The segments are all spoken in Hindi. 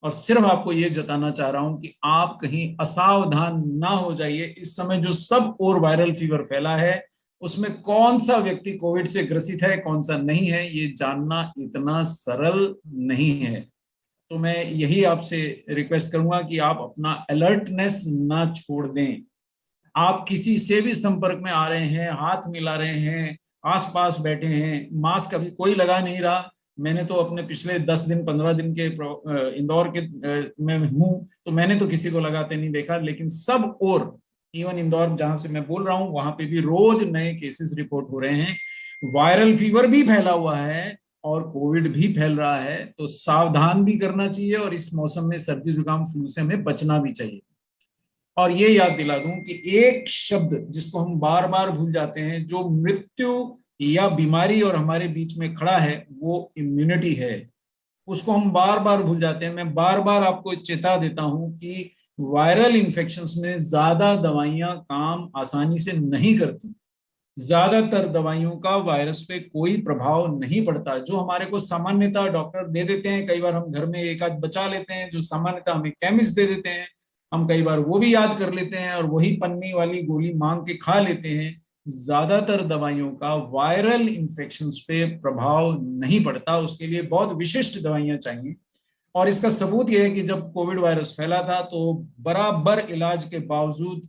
और सिर्फ आपको ये जताना चाह रहा हूं कि आप कहीं असावधान ना हो जाइए। इस समय जो सब और वायरल फीवर फैला है उसमें कौन सा व्यक्ति कोविड से ग्रसित है कौन सा नहीं है ये जानना इतना सरल नहीं है। तो मैं यही आपसे रिक्वेस्ट करूंगा कि आप अपना अलर्टनेस ना छोड़ दें। आप किसी से भी संपर्क में आ रहे हैं, हाथ मिला रहे हैं, आसपास बैठे हैं, मास्क अभी कोई लगा नहीं रहा। मैंने तो अपने पिछले 10 दिन 15 दिन के इंदौर के में हूँ, तो मैंने तो किसी को लगाते नहीं देखा, लेकिन सब और इवन इंदौर जहां से मैं बोल रहा हूँ वहां पे भी रोज नए केसेस रिपोर्ट हो रहे हैं। वायरल फीवर भी फैला हुआ है और कोविड भी फैल रहा है, तो सावधान भी करना चाहिए और इस मौसम में सर्दी जुकाम फ्लू से हमें बचना भी चाहिए। और ये याद दिला दूं कि एक शब्द जिसको हम बार बार भूल जाते हैं, जो मृत्यु या बीमारी और हमारे बीच में खड़ा है, वो इम्यूनिटी है। उसको हम बार बार भूल जाते हैं। मैं बार बार आपको चेता देता हूं कि वायरल इन्फेक्शंस में ज्यादा दवाइयां काम आसानी से नहीं करती। ज्यादातर दवाइयों का वायरस पे कोई प्रभाव नहीं पड़ता। जो हमारे को सामान्यतः डॉक्टर दे देते हैं, कई बार हम घर में एक आध बचा लेते हैं, जो सामान्यतः हमें केमिस्ट दे देते हैं, हम कई बार वो भी याद कर लेते हैं और वही पन्नी वाली गोली मांग के खा लेते हैं। ज्यादातर दवाइयों का वायरल इन्फेक्शंस पे प्रभाव नहीं पड़ता, उसके लिए बहुत विशिष्ट दवाइयां चाहिए। और इसका सबूत यह है कि जब कोविड वायरस फैला था तो बराबर इलाज के बावजूद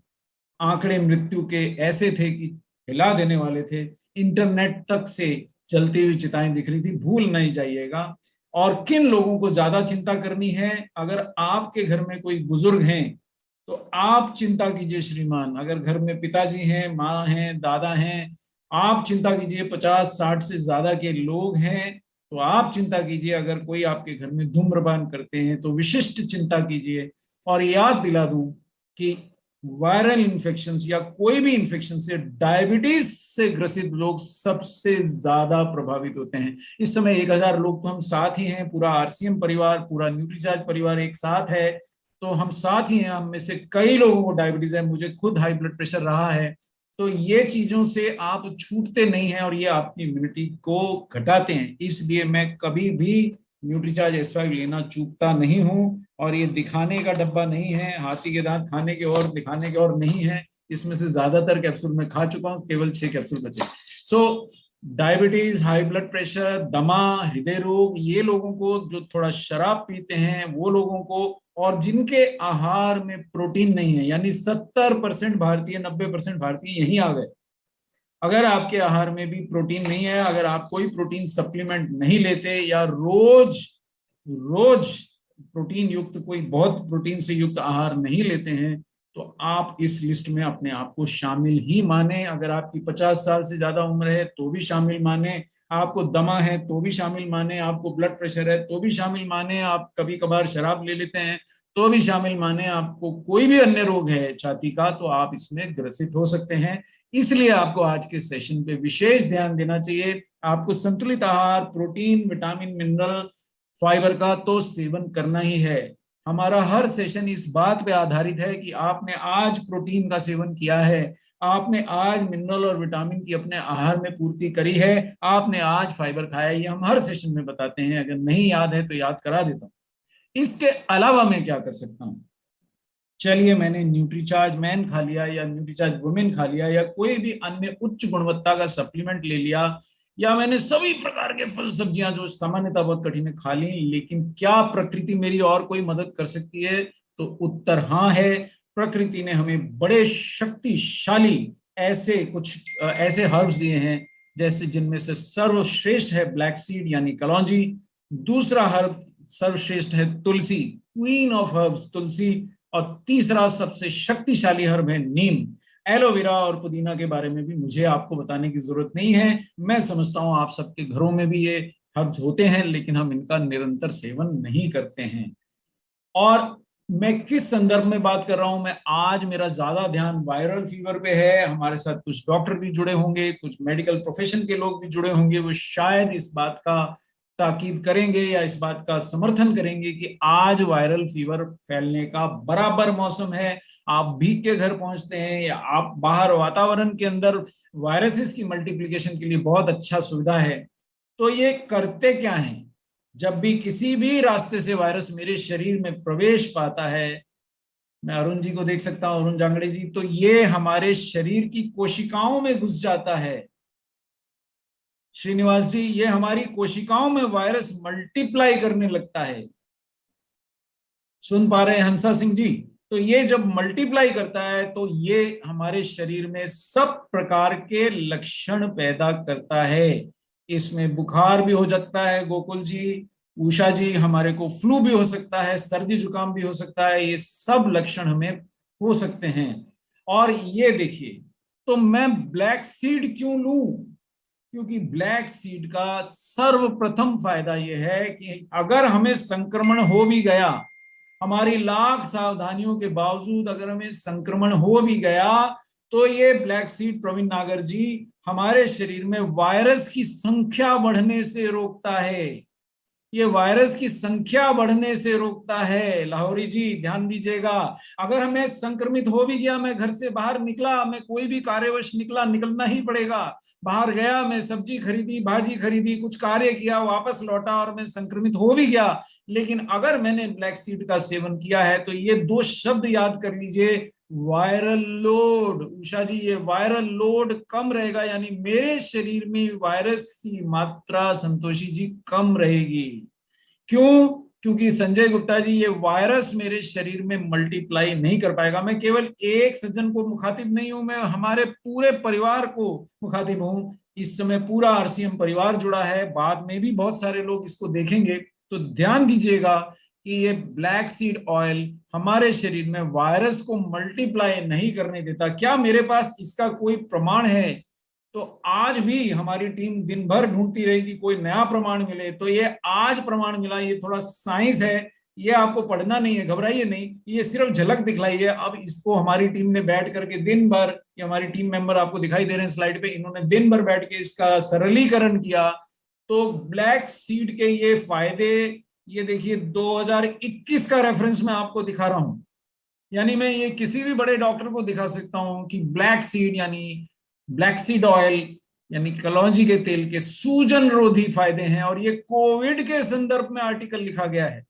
आंकड़े मृत्यु के ऐसे थे कि हिला देने वाले थे। इंटरनेट तक से चलती हुई चिताएं दिख रही थी, भूल नहीं जाइएगा। और किन लोगों को ज्यादा चिंता करनी है, अगर आपके घर में कोई बुजुर्ग हैं तो आप चिंता कीजिए श्रीमान। अगर घर में पिताजी हैं, माँ हैं, दादा हैं, आप चिंता कीजिए। 50-60 से ज्यादा के लोग हैं तो आप चिंता कीजिए। अगर कोई आपके घर में धूम्रपान करते हैं तो विशिष्ट चिंता कीजिए। और याद दिला दूं कि वायरल इन्फेक्शन या कोई भी इन्फेक्शन से डायबिटीज से ग्रसित लोग सबसे ज्यादा प्रभावित होते हैं। इस समय 1000 लोग तो हम साथ ही हैं, पूरा आरसीएम परिवार, पूरा न्यूट्रीचार्ज परिवार एक साथ है, तो हम साथ ही हैं। हम में से कई लोगों को डायबिटीज है, मुझे खुद हाई ब्लड प्रेशर रहा है। तो ये चीजों से आप छूटते नहीं हैं और ये आपकी इम्यूनिटी को घटाते हैं। इसलिए मैं कभी भी न्यूट्रीचार्ज S5 लेना चूकता नहीं हूं। और ये दिखाने का डब्बा नहीं है, हाथी के दांत खाने के और दिखाने के और नहीं है। इसमें से ज्यादातर कैप्सूल मैं खा चुका हूं, केवल 6 कैप्सूल बचे। सो डायबिटीज, हाई ब्लड प्रेशर, दमा, हृदय रोग, ये लोगों को, जो थोड़ा शराब पीते हैं वो लोगों को, और जिनके आहार में प्रोटीन नहीं है, यानी 70% भारतीय, 90% भारतीय यहीं आ गए। अगर आपके आहार में भी प्रोटीन नहीं है, अगर आप कोई प्रोटीन सप्लीमेंट नहीं लेते या रोज रोज प्रोटीन युक्त, कोई बहुत प्रोटीन से युक्त आहार नहीं लेते हैं, तो आप इस लिस्ट में अपने आप को शामिल ही माने। अगर आपकी 50 साल से ज्यादा उम्र है तो भी शामिल माने, आपको दमा है तो भी शामिल माने, आपको ब्लड प्रेशर है तो भी शामिल माने, आप कभी कभार शराब ले लेते हैं तो भी शामिल माने, आपको कोई भी अन्य रोग है छाती का तो आप इसमें ग्रसित हो सकते हैं। इसलिए आपको आज के सेशन पे विशेष ध्यान देना चाहिए। आपको संतुलित आहार, प्रोटीन, विटामिन, मिनरल, फाइबर का तो सेवन करना ही है। हमारा हर सेशन इस बात पे आधारित है कि आपने आज प्रोटीन का सेवन किया है, आपने आज मिनरल और विटामिन की अपने आहार में पूर्ति करी है, आपने आज फाइबर खाया है। ये हम हर सेशन में बताते हैं, अगर नहीं याद है तो याद करा देता हूँ। इसके अलावा मैं क्या कर सकता हूँ? चलिए, मैंने न्यूट्रीचार्ज मैन खा लिया या न्यूट्रीचार्ज वुमेन खा लिया या कोई भी अन्य उच्च गुणवत्ता का सप्लीमेंट ले लिया, या मैंने सभी प्रकार के फल सब्जियां जो सामान्यतः बहुत कठिन है खा ली, लेकिन क्या प्रकृति मेरी और कोई मदद कर सकती है? तो उत्तर हाँ है। प्रकृति ने हमें बड़े शक्तिशाली ऐसे हर्ब्स दिए हैं, जैसे जिनमें से सर्वश्रेष्ठ है ब्लैक सीड यानी कलौंजी। दूसरा हर्ब सर्वश्रेष्ठ है तुलसी, क्वीन ऑफ हर्ब्स तुलसी। और तीसरा सबसे शक्तिशाली हर्ब है नीम। एलोवेरा और पुदीना के बारे में भी मुझे आपको बताने की जरूरत नहीं है, मैं समझता हूं आप सबके घरों में भी ये हर्ब्स होते हैं, लेकिन हम इनका निरंतर सेवन नहीं करते हैं। और मैं किस संदर्भ में बात कर रहा हूं? मैं आज मेरा ज्यादा ध्यान वायरल फीवर पे है। हमारे साथ कुछ डॉक्टर भी जुड़े होंगे, कुछ मेडिकल प्रोफेशन के लोग भी जुड़े होंगे, वो शायद इस बात का ताकीद करेंगे या इस बात का समर्थन करेंगे कि आज वायरल फीवर फैलने का बराबर मौसम है। आप भीग के घर पहुंचते हैं या आप बाहर वातावरण के अंदर, वायरसेस की मल्टीप्लिकेशन के लिए बहुत अच्छा सुविधा है। तो ये करते क्या है? जब भी किसी भी रास्ते से वायरस मेरे शरीर में प्रवेश पाता है, मैं अरुण जी को देख सकता हूं, अरुण जांगड़े जी, तो ये हमारे शरीर की कोशिकाओं में घुस जाता है। श्रीनिवास जी, ये हमारी कोशिकाओं में वायरस मल्टीप्लाई करने लगता है। सुन पा रहे हैं हंसा सिंह जी? तो ये जब मल्टीप्लाई करता है तो ये हमारे शरीर में सब प्रकार के लक्षण पैदा करता है। इसमें बुखार भी हो सकता है गोकुल जी, उषा जी, हमारे को फ्लू भी हो सकता है, सर्दी जुकाम भी हो सकता है, ये सब लक्षण हमें हो सकते हैं। और ये देखिए, तो मैं ब्लैक सीड क्यों लूं? क्योंकि ब्लैक सीड का सर्वप्रथम फायदा यह है कि अगर हमें संक्रमण हो भी गया, हमारी लाख सावधानियों के बावजूद अगर हमें संक्रमण हो भी गया, तो ये ब्लैक सीड, प्रवीण नागर जी, हमारे शरीर में वायरस की संख्या बढ़ने से रोकता है। ये वायरस की संख्या बढ़ने से रोकता है। लाहौरी जी ध्यान दीजिएगा, अगर हमें संक्रमित हो भी गया, मैं घर से बाहर निकला, मैं कोई भी कार्यवश निकला, निकलना ही पड़ेगा, बाहर गया, मैं सब्जी खरीदी, भाजी खरीदी, कुछ कार्य किया, वापस लौटा और मैं संक्रमित हो भी गया, लेकिन अगर मैंने ब्लैक सीड का सेवन किया है तो ये दो शब्द याद कर लीजिए, वायरल लोड। उषा जी, ये वायरल लोड कम रहेगा, यानी मेरे शरीर में वायरस की मात्रा, संतोषी जी, कम रहेगी। क्यों? क्योंकि संजय गुप्ता जी, ये वायरस मेरे शरीर में मल्टीप्लाई नहीं कर पाएगा। मैं केवल एक सज्जन को मुखातिब नहीं हूं, मैं हमारे पूरे परिवार को मुखातिब हूं। इस समय पूरा आरसीएम परिवार जुड़ा है, बाद में भी बहुत सारे लोग इसको देखेंगे। तो ध्यान दीजिएगा कि ये ब्लैक सीड ऑयल हमारे शरीर में वायरस को मल्टीप्लाई नहीं करने देता। क्या मेरे पास इसका कोई प्रमाण है? तो आज भी हमारी टीम दिन भर ढूंढती रहेगी कोई नया प्रमाण मिले। तो ये आज प्रमाण मिला, ये थोड़ा साइंस है, ये आपको पढ़ना नहीं है, घबराइए नहीं, ये सिर्फ झलक दिखलाई है। अब इसको हमारी टीम ने बैठ करके दिन भर, ये हमारी टीम मेंबर आपको दिखाई दे रहे हैं स्लाइड पे, इन्होंने दिन भर बैठ के इसका सरलीकरण किया। तो ब्लैक सीड के ये फायदे, ये देखिए 2021 का रेफरेंस मैं आपको दिखा रहा हूं, यानी मैं ये किसी भी बड़े डॉक्टर को दिखा सकता हूं कि ब्लैक सीड यानी ब्लैक सीड ऑयल यानी कलौंजी के तेल के सूजन रोधी फायदे हैं। और ये कोविड के संदर्भ में आर्टिकल लिखा गया है,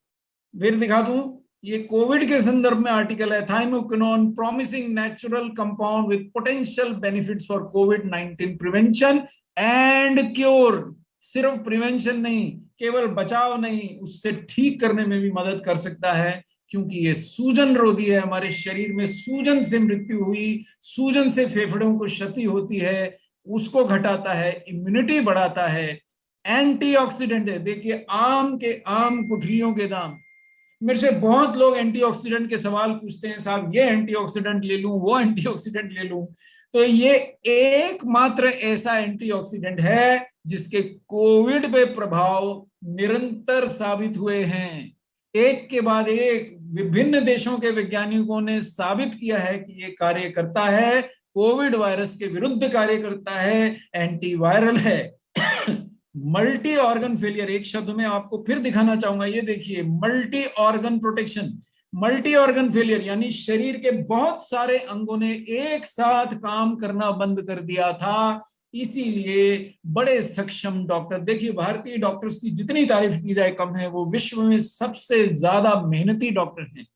फिर दिखा दूं, ये कोविड के संदर्भ में आर्टिकल है, thymoquinone promising natural compound with potential benefits for covid prevention and cure. सिर्फ प्रिवेंशन नहीं, केवल बचाव नहीं, उससे ठीक करने में भी मदद कर सकता है, क्योंकि ये सूजन रोधी है। हमारे शरीर में सूजन से मृत्यु हुई, सूजन से फेफड़ों को क्षति होती है, उसको घटाता है, इम्यूनिटी बढ़ाता है, एंटीऑक्सीडेंट है। देखिए, आम के आम गुठलियों के दाम। मेरे से बहुत लोग एंटीऑक्सीडेंट के सवाल पूछते हैं, साहब ये एंटीऑक्सीडेंट ले लूं, वो एंटीऑक्सीडेंट ले लूं। तो ये एकमात्र ऐसा एंटीऑक्सीडेंट है जिसके कोविड पे प्रभाव निरंतर साबित हुए हैं। एक के बाद एक विभिन्न देशों के वैज्ञानिकों ने साबित किया है कि ये कार्य करता है, कोविड वायरस के विरुद्ध कार्य करता है, एंटीवायरल है। मल्टी ऑर्गन फेलियर, एक शब्द में आपको फिर दिखाना चाहूंगा, ये देखिए, multi organ protection. Multi organ failure यानी शरीर के बहुत सारे अंगों ने एक साथ काम करना बंद कर दिया था, इसीलिए बड़े सक्षम डॉक्टर, देखिए भारतीय डॉक्टर्स की जितनी तारीफ की जाए कम है, वो विश्व में सबसे ज्यादा मेहनती डॉक्टर हैं,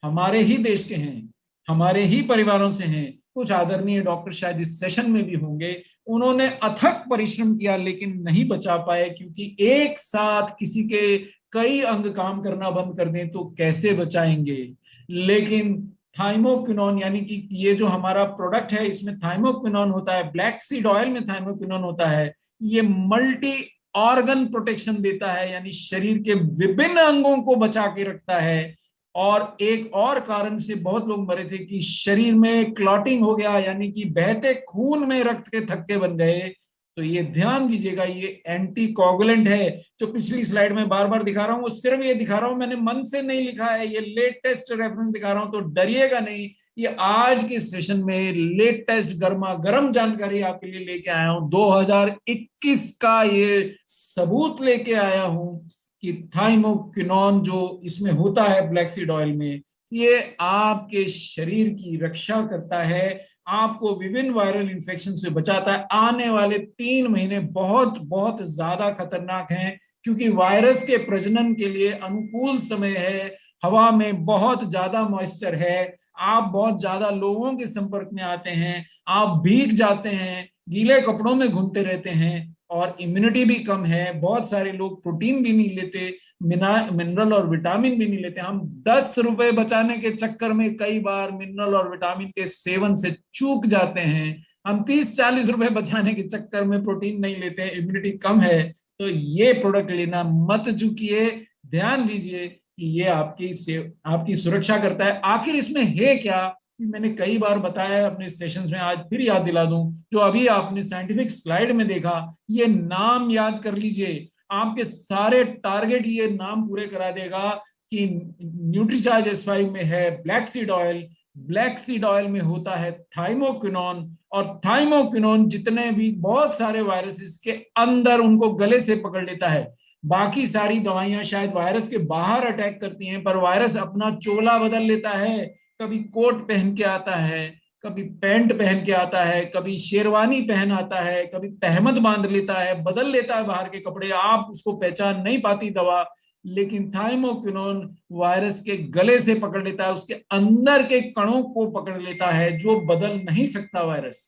हमारे ही देश के हैं, हमारे ही परिवारों से हैं। कुछ आदरणीय डॉक्टर शायद इस सेशन में भी होंगे, उन्होंने अथक परिश्रम किया लेकिन नहीं बचा पाए, क्योंकि एक साथ किसी के कई अंग काम करना बंद कर दें तो कैसे बचाएंगे। लेकिन थाइमोक्विनोन यानी कि ये जो हमारा प्रोडक्ट है, इसमें थाइमोक्विनोन होता है, ब्लैक सीड ऑयल में थाइमोक्विनोन होता है, ये मल्टी ऑर्गन प्रोटेक्शन देता है, यानी शरीर के विभिन्न अंगों को बचा के रखता है। और एक और कारण से बहुत लोग मरे थे कि शरीर में क्लॉटिंग हो गया, यानी कि बहते खून में रक्त के थक्के बन गए। तो ये ध्यान दीजिएगा, ये एंटी कोगुलेंट है। जो पिछली स्लाइड में बार बार दिखा रहा हूं, वो सिर्फ ये दिखा रहा हूं, मैंने मन से नहीं लिखा है, ये लेटेस्ट रेफरेंस दिखा रहा हूं, तो डरिएगा नहीं। ये आज के सेशन में लेटेस्ट गर्मा गर्म जानकारी आपके लिए लेके आया हूं, 2021 का ये सबूत लेके आया हूं कि थाइमोक्विनोन जो इसमें होता है ब्लैक सीड ऑयल में, ये आपके शरीर की रक्षा करता है, आपको विभिन्न वायरल इन्फेक्शन से बचाता है। आने वाले 3 महीने बहुत बहुत ज्यादा खतरनाक हैं, क्योंकि वायरस के प्रजनन के लिए अनुकूल समय है, हवा में बहुत ज्यादा मॉइस्चर है, आप बहुत ज्यादा लोगों के संपर्क में आते हैं, आप भीग जाते हैं, गीले कपड़ों में घूमते रहते हैं, और इम्यूनिटी भी कम है। बहुत सारे लोग प्रोटीन भी नहीं लेते, मिनरल और विटामिन भी नहीं लेते। हम 10 रुपए बचाने के चक्कर में कई बार मिनरल और विटामिन के सेवन से चूक जाते हैं। हम 30-40 रुपए बचाने के चक्कर में प्रोटीन नहीं लेते हैं, इम्यूनिटी कम है। तो ये प्रोडक्ट लेना मत चूकिए, ध्यान दीजिए कि ये आपकी सुरक्षा करता है। आखिर इसमें है क्या, मैंने कई बार बताया अपने सेशंस में, आज फिर याद दिला दूं। जो अभी आपने साइंटिफिक स्लाइड में देखा, ये नाम याद कर लीजिए, आपके सारे टारगेट ये नाम पूरे करा देगा कि न्यूट्रीचार्ज S5 में है black seed oil, black seed oil में होता है थाइमोक्विनोन, और थाइमोक्विनोन जितने भी बहुत सारे वायरसेस के अंदर उनको गले से पकड़ लेता है। बाकी सारी दवाइयां शायद वायरस के बाहर अटैक करती हैं, पर वायरस अपना चोला बदल लेता है। कभी कोट पहन के आता है, कभी पैंट पहन के आता है, कभी शेरवानी पहन आता है, कभी तहमद बांध लेता है, बदल लेता है बाहर के कपड़े, आप उसको पहचान नहीं पाती दवा। लेकिन थाइमोक्विनोन वायरस के गले से पकड़ लेता है, उसके अंदर के कणों को पकड़ लेता है, जो बदल नहीं सकता वायरस।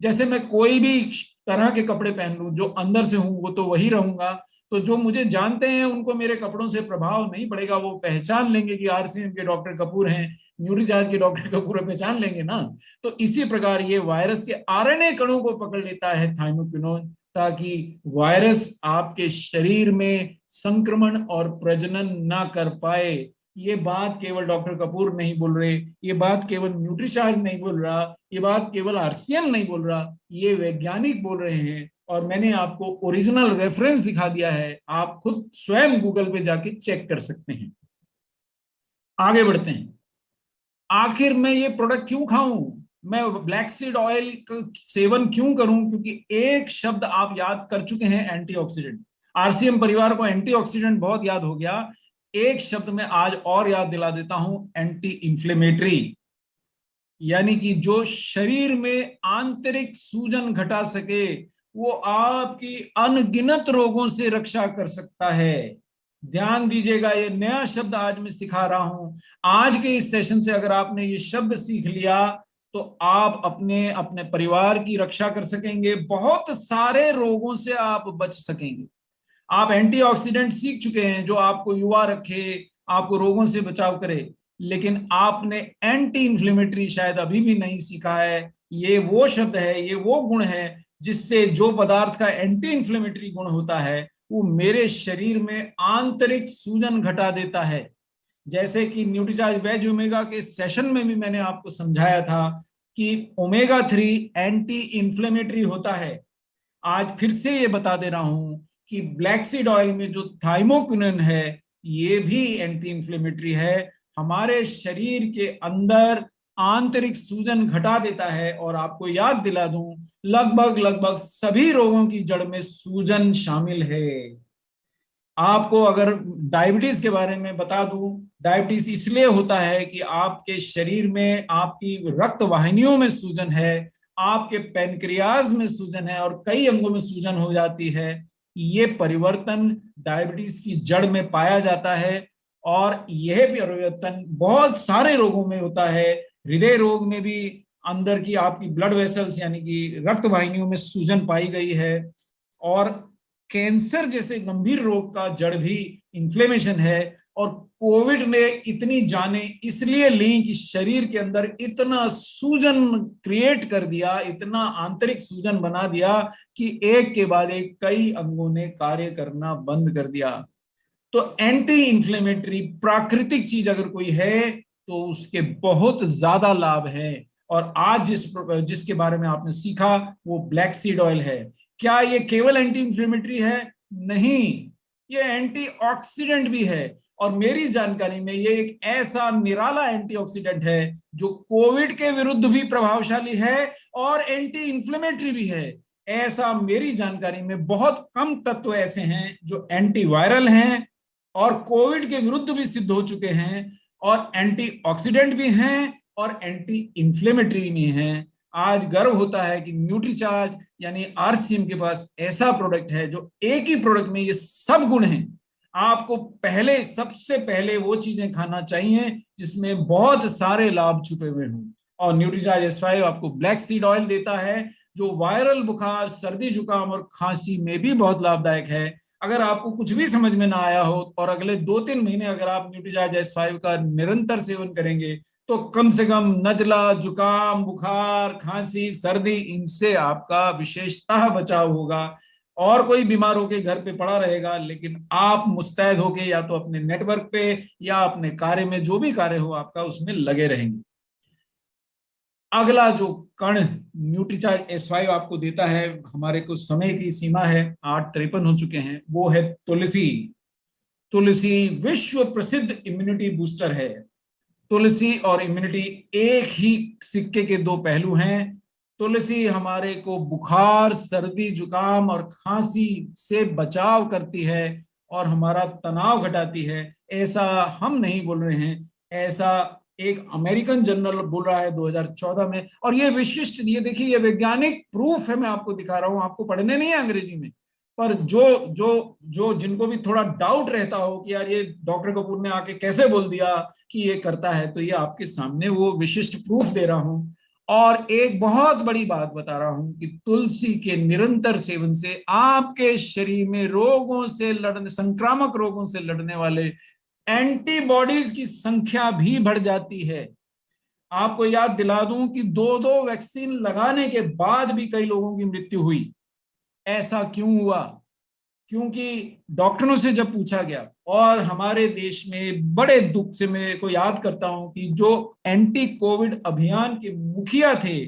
जैसे मैं कोई भी तरह के कपड़े पहन लूं, जो अंदर से हूं वो तो वही रहूंगा, तो जो मुझे जानते हैं उनको मेरे कपड़ों से प्रभाव नहीं पड़ेगा, वो पहचान लेंगे कि RCM के डॉक्टर कपूर हैं, न्यूट्रीचार्ज के डॉक्टर कपूर पहचान लेंगे ना। तो इसी प्रकार ये वायरस के RNA कणों को पकड़ लेता है थाइमोक्विनोन, ताकि वायरस आपके शरीर में संक्रमण और प्रजनन ना कर पाए। ये बात केवल डॉक्टर कपूर नहीं बोल रहे, ये बात केवल न्यूट्रीचार्ज नहीं बोल रहा, ये बात केवल RCM नहीं बोल रहा, ये वैज्ञानिक बोल रहे हैं। और मैंने आपको ओरिजिनल रेफरेंस दिखा दिया है, आप खुद स्वयं गूगल पे जाके चेक कर सकते हैं। आगे बढ़ते हैं। आखिर मैं ये प्रोडक्ट क्यों खाऊं, मैं ब्लैक सीड ऑयल का सेवन क्यों करूं? क्योंकि एक शब्द आप याद कर चुके हैं, एंटीऑक्सीडेंट। RCM परिवार को एंटीऑक्सीडेंट बहुत याद हो गया, एक शब्द मैं आज और याद दिला देता हूं, एंटी इंफ्लेमेटरी। यानी कि जो शरीर में आंतरिक सूजन घटा सके, वो आपकी अनगिनत रोगों से रक्षा कर सकता है। ध्यान दीजिएगा, ये नया शब्द आज मैं सिखा रहा हूं। आज के इस सेशन से अगर आपने ये शब्द सीख लिया, तो आप अपने अपने परिवार की रक्षा कर सकेंगे, बहुत सारे रोगों से आप बच सकेंगे। आप एंटीऑक्सीडेंट सीख चुके हैं जो आपको युवा रखे, आपको रोगों से बचाव करे, लेकिन आपने एंटी इंफ्लेमेटरी शायद अभी भी नहीं सीखा है। ये वो शब्द है, ये वो गुण है जिससे, जो पदार्थ का एंटी इंफ्लेमेटरी गुण होता है, वो मेरे शरीर में आंतरिक सूजन घटा देता है। जैसे कि न्यूट्रीचार्ज वेज ओमेगा के सेशन में भी मैंने आपको समझाया था कि omega-3 एंटी इंफ्लेमेटरी होता है। आज फिर से ये बता दे रहा हूं कि ब्लैक सीड ऑयल में जो थाइमोक्विनोन है, ये भी एंटी इंफ्लेमेटरी है, हमारे शरीर के अंदर आंतरिक सूजन घटा देता है। और आपको याद दिला दूं, लगभग सभी रोगों की जड़ में सूजन शामिल है। आपको अगर डायबिटीज के बारे में बता दूं, डायबिटीज इसलिए होता है कि आपके शरीर में, आपकी रक्त वाहिनियों में सूजन है, आपके पैनक्रियाज में सूजन है, और कई अंगों में सूजन हो जाती है। ये परिवर्तन डायबिटीज की जड़ में पाया जाता है, और यह परिवर्तन बहुत सारे रोगों में होता है। हृदय रोग में भी अंदर की आपकी ब्लड वेसल्स यानी कि रक्त वाहिनियों में सूजन पाई गई है, और कैंसर जैसे गंभीर रोग का जड़ भी इन्फ्लेमेशन है। और कोविड ने इतनी जाने इसलिए ली कि शरीर के अंदर इतना सूजन क्रिएट कर दिया, इतना आंतरिक सूजन बना दिया कि एक के बाद एक कई अंगों ने कार्य करना बंद कर दिया। तो एंटी इंफ्लेमेटरी प्राकृतिक चीज अगर कोई है, तो उसके बहुत ज्यादा लाभ है। और आज जिसके बारे में आपने सीखा, वो ब्लैक सीड ऑयल है। क्या ये केवल एंटी इंफ्लेमेटरी है? नहीं, ये एंटीऑक्सीडेंट भी है। और मेरी जानकारी में ये एक ऐसा निराला एंटीऑक्सीडेंट है जो कोविड के विरुद्ध भी प्रभावशाली है और एंटी इंफ्लेमेटरी भी है। ऐसा मेरी जानकारी में बहुत कम तत्व ऐसे हैं जो एंटीवायरल हैं और कोविड के विरुद्ध भी सिद्ध हो चुके हैं, और एंटीऑक्सीडेंट भी हैं और एंटी इंफ्लेमेटरी भी हैं। आज गर्व होता है कि न्यूट्रीचार्ज यानी आरसीएम के पास ऐसा प्रोडक्ट है जो एक ही प्रोडक्ट में ये सब गुण हैं। आपको पहले, सबसे पहले वो चीजें खाना चाहिए जिसमें बहुत सारे लाभ छुपे हुए हों। और न्यूट्रीचार्ज S5 आपको ब्लैक सीड ऑयल देता है जो वायरल बुखार, सर्दी जुकाम और खांसी में भी बहुत लाभदायक है। अगर आपको कुछ भी समझ में ना आया हो और अगले 2-3 महीने अगर आप न्यूट्रीचार्ज S5 का निरंतर सेवन करेंगे तो कम से कम नजला, जुकाम, बुखार, खांसी, सर्दी, इनसे आपका विशेषतः बचाव होगा। और कोई बीमार होके घर पे पड़ा रहेगा, लेकिन आप मुस्तैद होके या तो अपने नेटवर्क पे या अपने कार्य में, जो भी कार्य हो आपका, उसमें लगे रहेंगे। अगला जो कण न्यूट्रीचार्ज S5 आपको देता है, हमारे कुछ समय की सीमा है, 8:53 हो चुके हैं, वो है तुलसी। तुलसी विश्व प्रसिद्ध इम्यूनिटी बूस्टर है। तुलसी और इम्यूनिटी एक ही सिक्के के दो पहलू हैं। तुलसी हमारे को बुखार, सर्दी, जुकाम और खांसी से बचाव करती है और हमारा तनाव घटाती है। ऐसा हम नहीं बोल रहे हैं, ऐसा एक अमेरिकन जर्नल बोल रहा है 2014 में। और ये विशिष्ट, ये देखिए, ये वैज्ञानिक प्रूफ है, मैं आपको दिखा रहा हूं, आपको पढ़ने नहीं है अंग्रेजी में। पर जो जो जो जिनको भी थोड़ा डाउट रहता हो कि यार ये डॉक्टर कपूर ने आके कैसे बोल दिया कि ये करता है, तो ये आपके सामने वो विशिष्ट प्रूफ दे रहा हूं। और एक बहुत बड़ी बात बता रहा हूं कि तुलसी के निरंतर सेवन से आपके शरीर में रोगों से लड़ने, संक्रामक रोगों से लड़ने वाले एंटीबॉडीज की संख्या भी बढ़ जाती है। आपको याद दिला दूं कि 2-2 वैक्सीन लगाने के बाद भी कई लोगों की मृत्यु हुई। ऐसा क्यों हुआ? क्योंकि डॉक्टरों से जब पूछा गया, और हमारे देश में बड़े दुख से मैं को याद करता हूं कि जो एंटी कोविड अभियान के मुखिया थे,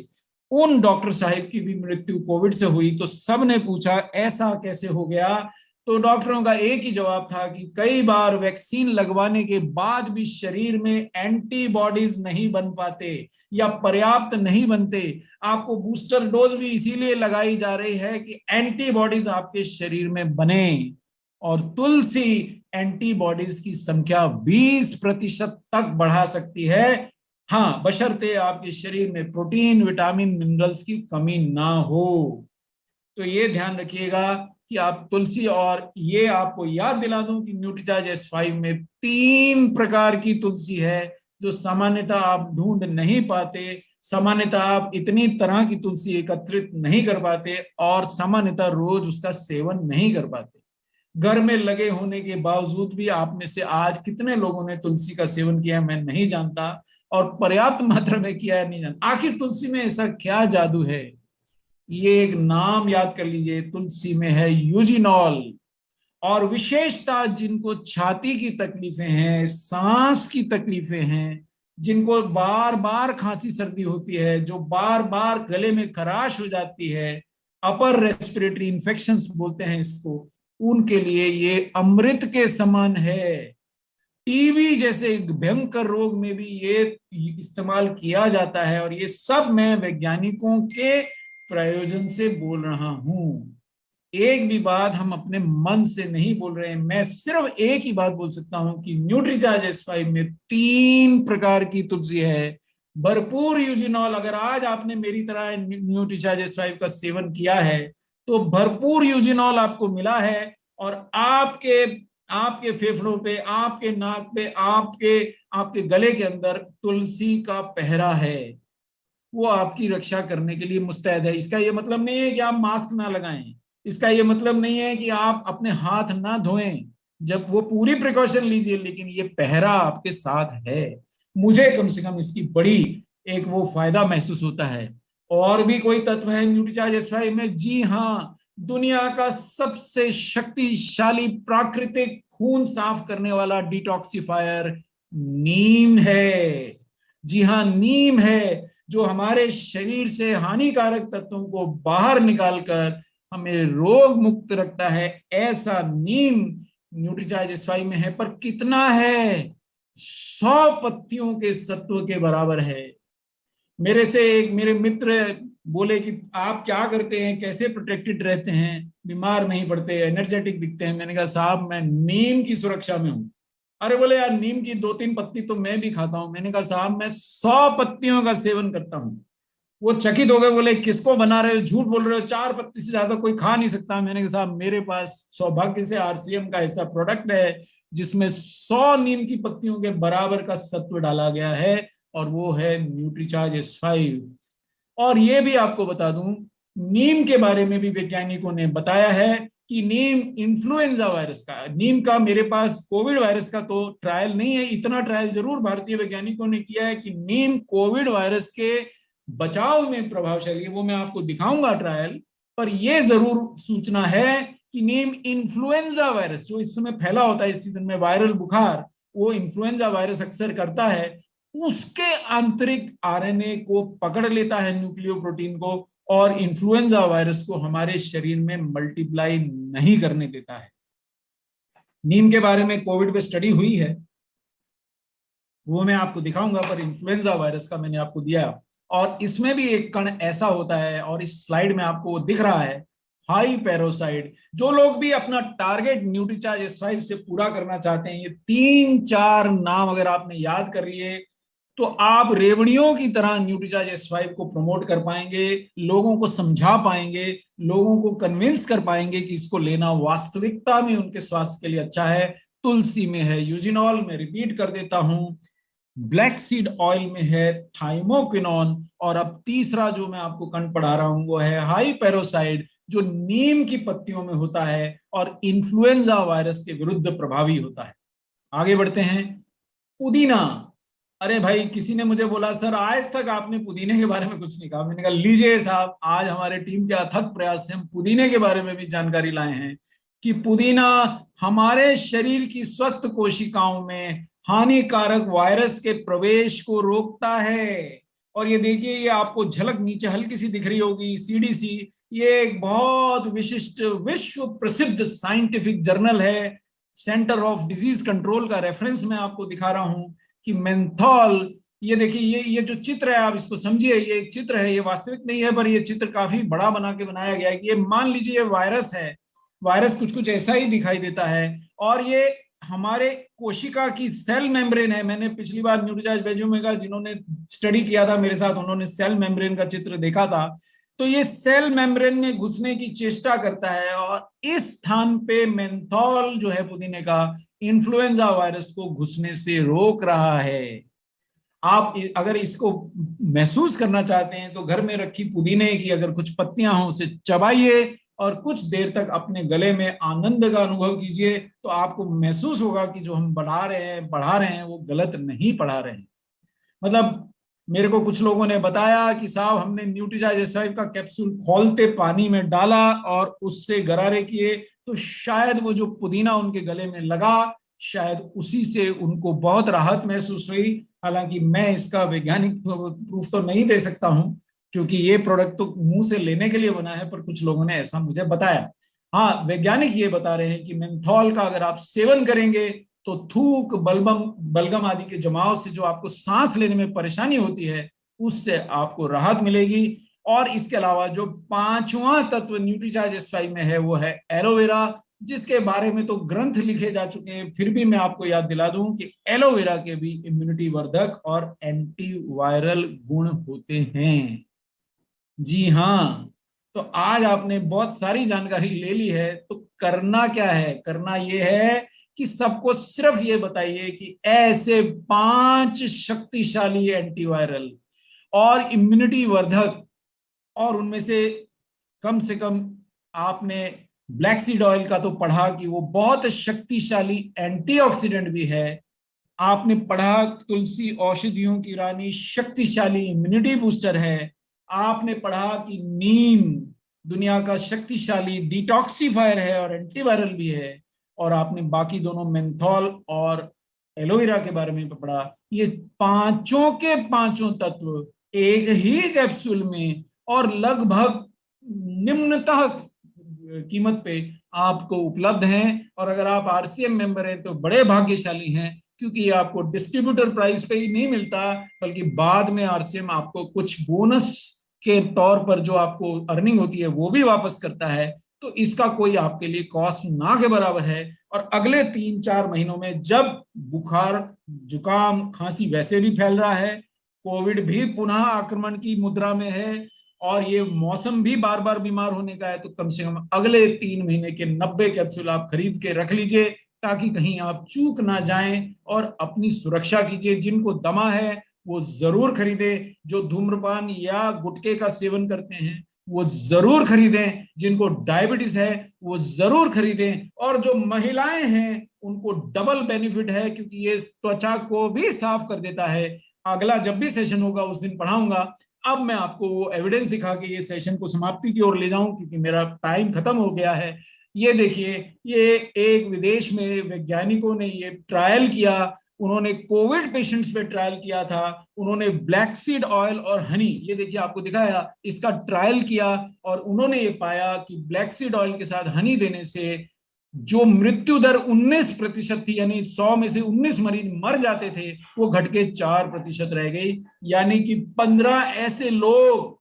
उन डॉक्टर साहिब की भी मृत्यु कोविड से हुई। तो सबने पूछा ऐसा कैसे हो गया? तो डॉक्टरों का एक ही जवाब था कि कई बार वैक्सीन लगवाने के बाद भी शरीर में एंटीबॉडीज नहीं बन पाते या पर्याप्त नहीं बनते। आपको बूस्टर डोज भी इसीलिए लगाई जा रही है कि एंटीबॉडीज आपके शरीर में बने। और तुलसी एंटीबॉडीज की संख्या 20% तक बढ़ा सकती है। हाँ, बशर्ते आपके शरीर में प्रोटीन, विटामिन, मिनरल्स की कमी ना हो। तो ये ध्यान रखिएगा कि आप तुलसी, और ये आपको याद दिला दूं कि न्यूट्रीचार्ज S5 में 3 प्रकार की तुलसी है जो सामान्यतः आप ढूंढ नहीं पाते। सामान्यतः आप इतनी तरह की तुलसी एकत्रित नहीं कर पाते और सामान्यतः रोज उसका सेवन नहीं कर पाते। घर में लगे होने के बावजूद भी आप में से आज कितने लोगों ने तुलसी का सेवन किया है मैं नहीं जानता, और पर्याप्त मात्रा में किया है नहीं जानता। आखिर तुलसी में ऐसा क्या जादू है? ये एक नाम याद कर लीजिए, तुलसी में है यूजिनॉल। और विशेषता, जिनको छाती की तकलीफें हैं, सांस की तकलीफें हैं, जिनको बार बार खांसी सर्दी होती है, जो बार बार गले में खराश हो जाती है, अपर रेस्पिरेटरी इन्फेक्शंस बोलते हैं इसको, उनके लिए ये अमृत के समान है। टीबी जैसे भयंकर रोग में भी ये इस्तेमाल किया जाता है। और ये सब मैं वैज्ञानिकों के प्रयोजन से बोल रहा हूं। एक भी बात हम अपने मन से नहीं बोल रहे हैं। मैं सिर्फ एक ही बात बोल सकता हूं कि न्यूट्रीचार्ज S5 में 3 प्रकार की तुलसी है, भरपूर यूजिनॉल। अगर आज आपने मेरी तरह न्यूट्रीचार्ज S5 का सेवन किया है तो भरपूर यूजिनॉल आपको मिला है, और आपके आपके फेफड़ों पे, आपके नाक पे, आपके आपके गले के अंदर तुलसी का पहरा है। वो आपकी रक्षा करने के लिए मुस्तैद है। इसका ये मतलब नहीं है कि आप मास्क ना लगाएं, इसका ये मतलब नहीं है कि आप अपने हाथ ना धोएं, जब वो पूरी प्रिकॉशन लीजिए, लेकिन ये पहरा आपके साथ है। मुझे कम से कम इसकी बड़ी एक वो फायदा महसूस होता है। और भी कोई तत्व है न्यूट्रीचार्ज S5 में? जी हाँ, दुनिया का सबसे शक्तिशाली प्राकृतिक खून साफ करने वाला डिटॉक्सिफायर नीम है। जी हाँ, नीम है जो हमारे शरीर से हानिकारक तत्वों को बाहर निकालकर हमें रोग मुक्त रखता है। ऐसा नीम न्यूट्रीचार्ज S5 में है। पर कितना है? 100 पत्तियों के सत्व के बराबर है। मेरे से एक मेरे मित्र बोले कि आप क्या करते हैं, कैसे प्रोटेक्टेड रहते हैं, बीमार नहीं पड़ते, एनर्जेटिक दिखते हैं? मैंने कहा साहब, मैं नीम की सुरक्षा में हूं। अरे बोले यार, नीम की 2-3 पत्ती तो मैं भी खाता हूं। मैंने कहा साहब, मैं 100 पत्तियों का सेवन करता हूं। वो चकित हो गए, बोले किसको बना रहे हो, झूठ बोल रहे हो, 4 पत्ती से ज्यादा कोई खा नहीं सकता। मैंने कहा साहब मेरे पास सौभाग्य से आरसीएम का ऐसा प्रोडक्ट है जिसमें 100 नीम की पत्तियों के बराबर का सत्व डाला गया है, और वो है न्यूट्रीचार्ज S5। और ये भी आपको बता दूं, नीम के बारे में भी वैज्ञानिकों ने बताया है कि नीम इन्फ्लुएंजा वायरस का, नीम का मेरे पास कोविड वायरस का तो ट्रायल नहीं है, इतना ट्रायल जरूर भारतीय वैज्ञानिकों ने किया है कि नीम कोविड वायरस के बचाव में प्रभावशाली है। वो मैं आपको दिखाऊंगा ट्रायल। पर यह जरूर सूचना है कि नीम इन्फ्लुएंजा वायरस जो इस समय फैला होता है इस सीजन में, वायरल बुखार, वो इन्फ्लुएंजा वायरस अक्सर करता है, उसके आंतरिक आरएनए को पकड़ लेता है, न्यूक्लियोप्रोटीन को, और इन्फ्लुएंजा वायरस को हमारे शरीर में मल्टीप्लाई नहीं करने देता है। नीम के बारे में कोविड पे स्टडी हुई है, वो मैं आपको दिखाऊंगा, पर इन्फ्लुएंजा वायरस का मैंने आपको दिया। और इसमें भी एक कण ऐसा होता है, और इस स्लाइड में आपको वो दिख रहा है, हाई पैरोसाइड। जो लोग भी अपना टारगेट न्यूट्रीचार्ज S5 से पूरा करना चाहते हैं, ये 3-4 नाम अगर आपने याद कर लिए तो आप रेवड़ियों की तरह न्यूट्रीचार्ज S5 को प्रमोट कर पाएंगे, लोगों को समझा पाएंगे, लोगों को कन्विंस कर पाएंगे कि इसको लेना वास्तविकता में उनके स्वास्थ्य के लिए अच्छा है। तुलसी में है यूजिनॉल, मैं रिपीट कर देता हूं, ब्लैक सीड ऑयल में है थाइमोक्विनोन, और अब तीसरा जो मैं आपको कण पढ़ा रहा हूं वो है हाई पेरोसाइड, जो नीम की पत्तियों में होता है और इन्फ्लुएंजा वायरस के विरुद्ध प्रभावी होता है। आगे बढ़ते हैं। पुदीना, अरे भाई किसी ने मुझे बोला सर आज तक आपने पुदीने के बारे में कुछ नहीं कहा। मैंने कहा लीजिए साहब, आज हमारे टीम के अथक प्रयास से हम पुदीने के बारे में भी जानकारी लाए हैं कि पुदीना हमारे शरीर की स्वस्थ कोशिकाओं में हानिकारक वायरस के प्रवेश को रोकता है। और ये देखिए, ये आपको झलक नीचे हल्की सी दिख रही होगी, CDC, ये एक बहुत विशिष्ट विश्व प्रसिद्ध साइंटिफिक जर्नल है, सेंटर ऑफ डिजीज कंट्रोल का रेफरेंस मैं आपको दिखा रहा हूं कि मेंथॉल, ये देखिए, ये जो चित्र है आप इसको समझिए, ये एक चित्र है, ये वास्तविक नहीं है, पर ये चित्र काफी बड़ा बना के बनाया गया है कि ये मान लीजिए ये वायरस है, वायरस कुछ कुछ ऐसा ही दिखाई देता है, और ये हमारे कोशिका की सेल मेम्ब्रेन है। मैंने पिछली बार न्यूट्रीचार्ज भेजू में कहा, जिन्होंने स्टडी किया था मेरे साथ उन्होंने सेल मेम्ब्रेन का चित्र देखा था। तो ये सेल मेम्ब्रेन में घुसने की चेष्टा करता है, और इस स्थान पे मेंथॉल जो है पुदीने का, इन्फ्लुएंजा वायरस को घुसने से रोक रहा है। आप अगर इसको महसूस करना चाहते हैं तो घर में रखी पुदीने की अगर कुछ पत्तियां हों उसे चबाइए और कुछ देर तक अपने गले में आनंद का अनुभव कीजिए, तो आपको महसूस होगा कि जो हम बढ़ा रहे हैं वो गलत नहीं पढ़ा रहे हैं। मतलब मेरे को कुछ लोगों ने बताया कि साहब हमने न्यूट्रीचार्ज S5 का कैप्सूल खौलते पानी में डाला और उससे गरारे किए, तो शायद वो जो पुदीना उनके गले में लगा, शायद उसी से उनको बहुत राहत महसूस हुई। हालांकि मैं इसका वैज्ञानिक प्रूफ तो नहीं दे सकता हूं, क्योंकि ये प्रोडक्ट तो मुंह से लेने के लिए बना है, पर कुछ लोगों ने ऐसा मुझे बताया। हाँ, वैज्ञानिक ये बता रहे हैं कि मेंथॉल का अगर आप सेवन करेंगे तो थूक, बलगम आदि के जमाव से जो आपको सांस लेने में परेशानी होती है, उससे आपको राहत मिलेगी। और इसके अलावा जो 5वां तत्व न्यूट्रीचार्ज S5 में है वो है एलोवेरा, जिसके बारे में तो ग्रंथ लिखे जा चुके हैं, फिर भी मैं आपको याद दिला दूं कि एलोवेरा के भी इम्यूनिटी वर्धक और एंटीवायरल गुण होते हैं। जी हाँ, तो आज आपने बहुत सारी जानकारी ले ली है, तो करना क्या है? करना यह है कि सबको सिर्फ ये बताइए कि ऐसे 5 शक्तिशाली एंटीवायरल और इम्यूनिटी वर्धक, और उनमें से कम आपने ब्लैक सीड ऑयल का तो पढ़ा कि वो बहुत शक्तिशाली एंटीऑक्सीडेंट भी है, आपने पढ़ा तुलसी औषधियों की रानी शक्तिशाली इम्यूनिटी बूस्टर है, आपने पढ़ा कि नीम दुनिया का शक्तिशाली डिटॉक्सिफायर है और एंटीवायरल भी है, और आपने बाकी दोनों मेंथॉल और एलोवेरा के बारे में पढ़ा। ये पांचों के पांचों तत्व एक ही कैप्सूल में और लगभग निम्नतः कीमत पे आपको उपलब्ध हैं। और अगर आप RCM मेंबर हैं तो बड़े भाग्यशाली हैं, क्योंकि ये आपको डिस्ट्रीब्यूटर प्राइस पे ही नहीं मिलता, बल्कि बाद में RCM आपको कुछ बोनस के तौर पर जो आपको अर्निंग होती है वो भी वापस करता है। तो इसका कोई आपके लिए कॉस्ट ना के बराबर है। और अगले 3-4 महीनों में जब बुखार, जुकाम, खांसी वैसे भी फैल रहा है, कोविड भी पुनः आक्रमण की मुद्रा में है और ये मौसम भी बार बार बीमार होने का है, तो कम से कम अगले 3 महीने के 90 कैप्सूल आप खरीद के रख लीजिए ताकि कहीं आप चूक ना जाएं और अपनी सुरक्षा कीजिए। जिनको दमा है वो जरूर खरीदे, जो धूम्रपान या गुटखे का सेवन करते हैं वो जरूर खरीदें, जिनको डायबिटीज है वो जरूर खरीदें, और जो महिलाएं हैं उनको डबल बेनिफिट है क्योंकि ये त्वचा को भी साफ कर देता है। अगला जब भी सेशन होगा उस दिन पढ़ाऊंगा। अब मैं आपको वो एविडेंस दिखा के ये सेशन को समाप्ति की ओर ले जाऊं क्योंकि मेरा टाइम खत्म हो गया है। ये देखिए, ये एक विदेश में वैज्ञानिकों ने ये ट्रायल किया, उन्होंने कोविड पेशेंट्स पे ट्रायल किया था। उन्होंने ब्लैक सीड ऑयल और हनी, ये देखिए आपको दिखाया, इसका ट्रायल किया और उन्होंने ये पाया कि ब्लैक सीड ऑयल के साथ हनी देने से जो मृत्यु दर 19% थी, यानी 100 में से 19 मरीज मर जाते थे, वो घट के 4% रह गई। यानी कि 15 ऐसे लोग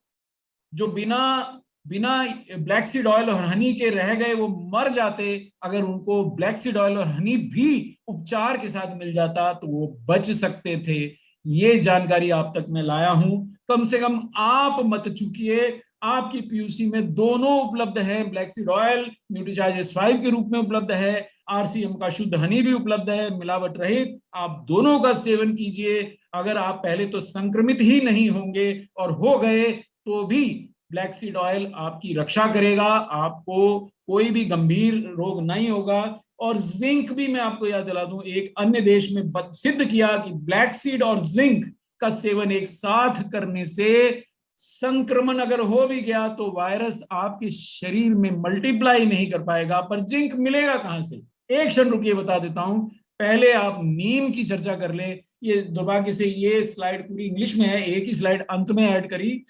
जो बिना बिना ब्लैक सीड ऑयल और हनी के रह गए, वो मर जाते। अगर उनको ब्लैक सीड ऑयल और हनी भी उपचार के साथ मिल जाता तो वो बच सकते थे। ये जानकारी आप तक मैं लाया हूं। कम से कम आप मत चूकिए। आपकी पीयूसी में दोनों उपलब्ध है, black seed oil Nutricharge S5 के रूप में उपलब्ध है, RCM का शुद्ध हनी भी उपलब्ध है, मिलावट रहित। आप दोनों का सेवन कीजिए। अगर आप पहले तो संक्रमित ही नहीं होंगे और हो गए तो भी ब्लैक सीड ऑयल आपकी रक्षा करेगा, आपको कोई भी गंभीर रोग नहीं होगा। और जिंक भी मैं आपको याद दिला दूं, एक अन्य देश में सिद्ध किया कि ब्लैक सीड और जिंक का सेवन एक साथ करने से संक्रमण अगर हो भी गया तो वायरस आपके शरीर में मल्टीप्लाई नहीं कर पाएगा। पर जिंक मिलेगा कहां से? एक क्षण रुकिए, बता देता हूं। पहले आप नीम की चर्चा कर ले। ये दुर्भाग्य से ये स्लाइड पूरी इंग्लिश में है, एक ही स्लाइड अंत में ऐड करी,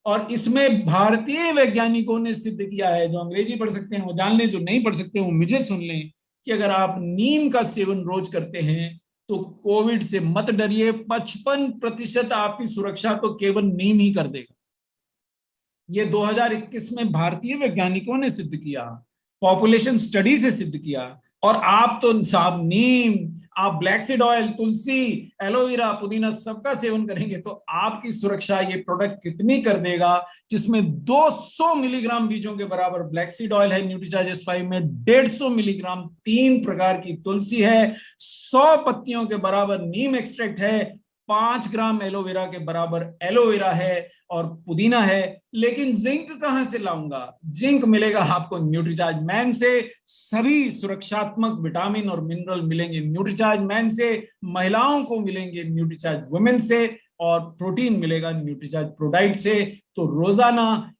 और इसमें भारतीय वैज्ञानिकों ने सिद्ध किया है। जो अंग्रेजी पढ़ सकते हैं वो जान लें, जो नहीं पढ़ सकते वो मुझे सुन लें, कि अगर आप नीम का सेवन रोज करते हैं तो कोविड से मत डरिए। 55% आपकी सुरक्षा तो केवल नीम ही कर देगा। ये 2021 में भारतीय वैज्ञानिकों ने सिद्ध किया, पॉपुलेशन स्टडी से सिद्ध किया। और आप तो साहब नीम, आप ब्लैक सीड ऑयल, तुलसी, एलोवेरा, पुदीना सबका सेवन करेंगे तो आपकी सुरक्षा ये प्रोडक्ट कितनी कर देगा, जिसमें 200 मिलीग्राम बीजों के बराबर ब्लैक सीड ऑयल है न्यूट्रीचार्ज S5 में, 150 मिलीग्राम 3 प्रकार की तुलसी है, 100 पत्तियों के बराबर नीम एक्सट्रैक्ट है, 5 ग्राम एलोवेरा के बराबर एलोवेरा है और पुदीना है। लेकिन जिंक कहां से लाऊंगा? जिंक मिलेगा आपको न्यूट्रीचार्ज मैन से। सभी सुरक्षात्मक विटामिन और मिनरल मिलेंगे न्यूट्रीचार्ज मैन से, महिलाओं को मिलेंगे न्यूट्रीचार्ज वुमेन से, और प्रोटीन मिलेगा न्यूट्रीचार्ज प्रोडाइट से। तो रोजाना